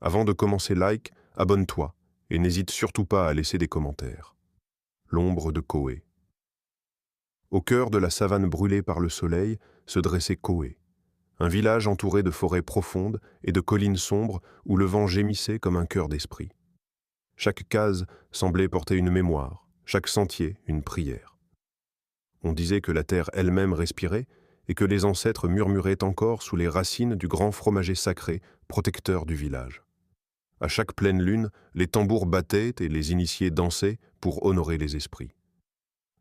Avant de commencer, like, abonne-toi et n'hésite surtout pas à laisser des commentaires. L'ombre de Koé. Au cœur de la savane brûlée par le soleil se dressait Koé, un village entouré de forêts profondes et de collines sombres où le vent gémissait comme un chœur d'esprit. Chaque case semblait porter une mémoire, chaque sentier une prière. On disait que la terre elle-même respirait et que les ancêtres murmuraient encore sous les racines du grand fromager sacré, protecteur du village. À chaque pleine lune, les tambours battaient et les initiés dansaient pour honorer les esprits.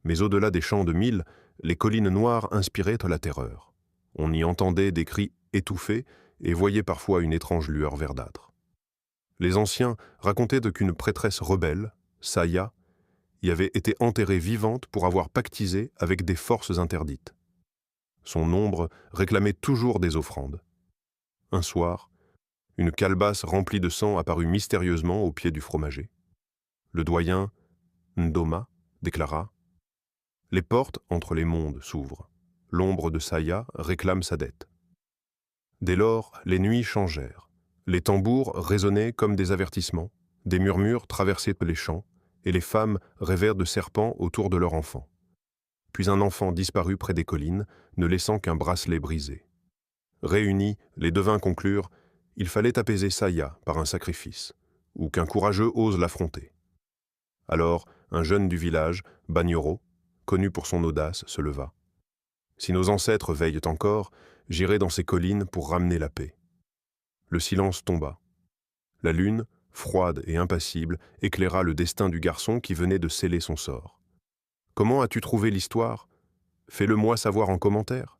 Mais au-delà des champs de mil, les collines noires inspiraient la terreur. On y entendait des cris étouffés et voyait parfois une étrange lueur verdâtre. Les anciens racontaient qu'une prêtresse rebelle, Saya, y avait été enterrée vivante pour avoir pactisé avec des forces interdites. Son ombre réclamait toujours des offrandes. Un soir, une calebasse remplie de sang apparut mystérieusement au pied du fromager. Le doyen, Ndoma, déclara « Les portes entre les mondes s'ouvrent. L'ombre de Saya réclame sa dette. » Dès lors, les nuits changèrent. Les tambours résonnaient comme des avertissements, des murmures traversaient les champs, et les femmes rêvèrent de serpents autour de leur enfant. Puis un enfant disparut près des collines, ne laissant qu'un bracelet brisé. Réunis, les devins conclurent « Il fallait apaiser Saya par un sacrifice, ou qu'un courageux ose l'affronter. » Alors, un jeune du village, Banyoro, connu pour son audace, se leva. « Si nos ancêtres veillent encore, j'irai dans ces collines pour ramener la paix. » Le silence tomba. La lune, froide et impassible, éclaira le destin du garçon qui venait de sceller son sort. Comment as-tu trouvé l'histoire? Fais-le moi savoir en commentaire.